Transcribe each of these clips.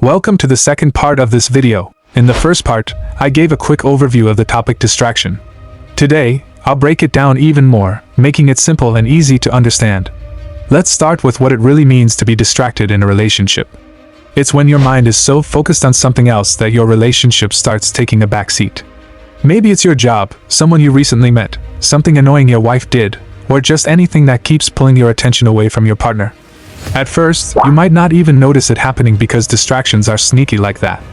Welcome to the second part of this video. In the first part, I gave a quick overview of the topic distraction. Today, I'll break it down even more, making it simple and easy to understand. Let's start with what it really means to be distracted in a relationship. It's when your mind is so focused on something else that your relationship starts taking a backseat. Maybe it's your job, someone you recently met, something annoying your wife did, or just anything that keeps pulling your attention away from your partner. At first, you might not even notice it happening because distractions are sneaky like that.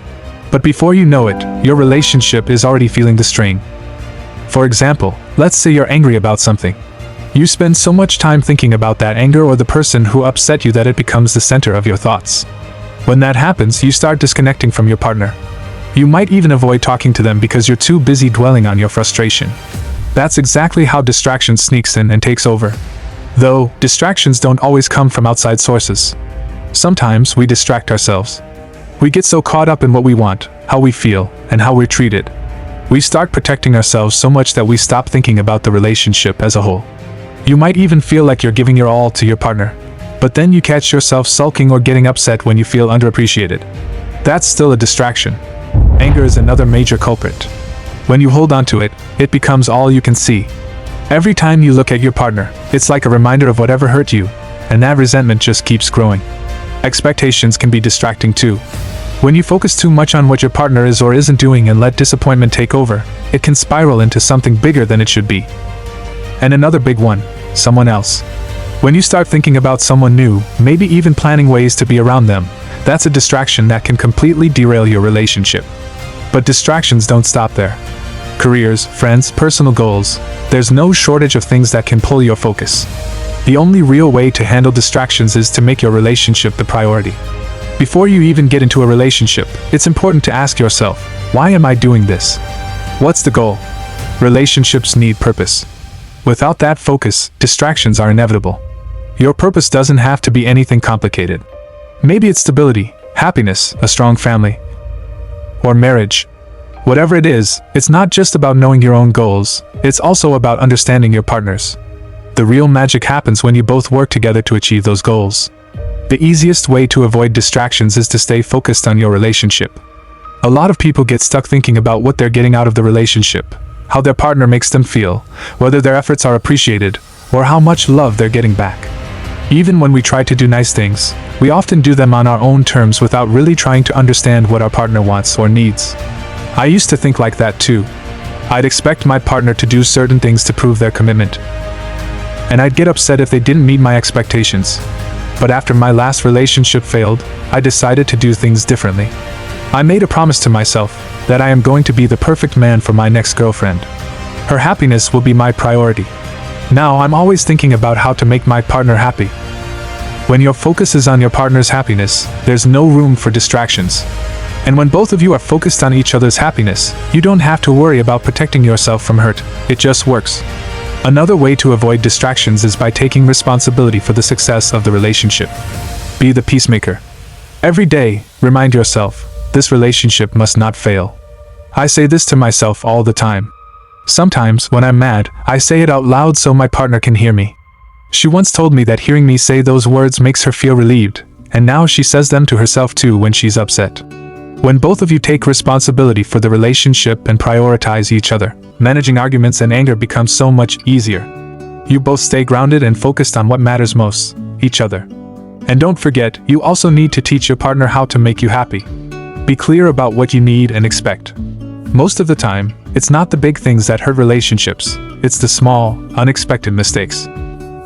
But before you know it, your relationship is already feeling the strain. For example, let's say you're angry about something. You spend so much time thinking about that anger or the person who upset you that it becomes the center of your thoughts. When that happens, you start disconnecting from your partner. You might even avoid talking to them because you're too busy dwelling on your frustration. That's exactly how distraction sneaks in and takes over. Though, distractions don't always come from outside sources. Sometimes we distract ourselves. We get so caught up in what we want, how we feel, and how we're treated. We start protecting ourselves so much that we stop thinking about the relationship as a whole. You might even feel like you're giving your all to your partner, but then you catch yourself sulking or getting upset when you feel underappreciated. That's still a distraction. Anger is another major culprit. When you hold on to it, it becomes all you can see. Every time you look at your partner, it's like a reminder of whatever hurt you, and that resentment just keeps growing. Expectations can be distracting too. When you focus too much on what your partner is or isn't doing and let disappointment take over, it can spiral into something bigger than it should be. And another big one, someone else. When you start thinking about someone new, maybe even planning ways to be around them, that's a distraction that can completely derail your relationship. But distractions don't stop there. Careers, friends, personal goals, there's no shortage of things that can pull your focus. The only real way to handle distractions is to make your relationship the priority. Before you even get into a relationship, it's important to ask yourself, why am I doing this? What's the goal? Relationships need purpose. Without that focus, distractions are inevitable. Your purpose doesn't have to be anything complicated. Maybe it's stability, happiness, a strong family, or marriage. Whatever it is, it's not just about knowing your own goals, it's also about understanding your partner's. The real magic happens when you both work together to achieve those goals. The easiest way to avoid distractions is to stay focused on your relationship. A lot of people get stuck thinking about what they're getting out of the relationship, how their partner makes them feel, whether their efforts are appreciated, or how much love they're getting back. Even when we try to do nice things, we often do them on our own terms without really trying to understand what our partner wants or needs. I used to think like that too. I'd expect my partner to do certain things to prove their commitment. And I'd get upset if they didn't meet my expectations. But after my last relationship failed, I decided to do things differently. I made a promise to myself that I am going to be the perfect man for my next girlfriend. Her happiness will be my priority. Now I'm always thinking about how to make my partner happy. When your focus is on your partner's happiness, there's no room for distractions. And when both of you are focused on each other's happiness, you don't have to worry about protecting yourself from hurt. It just works. Another way to avoid distractions is by taking responsibility for the success of the relationship. Be the peacemaker. Every day, remind yourself, this relationship must not fail. I say this to myself all the time. Sometimes, when I'm mad, I say it out loud so my partner can hear me. She once told me that hearing me say those words makes her feel relieved, and now she says them to herself too when she's upset. When both of you take responsibility for the relationship and prioritize each other, managing arguments and anger becomes so much easier. You both stay grounded and focused on what matters most, each other. And don't forget, you also need to teach your partner how to make you happy. Be clear about what you need and expect. Most of the time, it's not the big things that hurt relationships, it's the small, unexpected mistakes.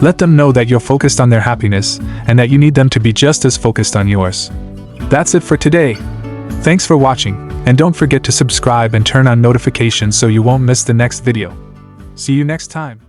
Let them know that you're focused on their happiness and that you need them to be just as focused on yours. That's it for today. Thanks for watching, and don't forget to subscribe and turn on notifications so you won't miss the next video. See you next time.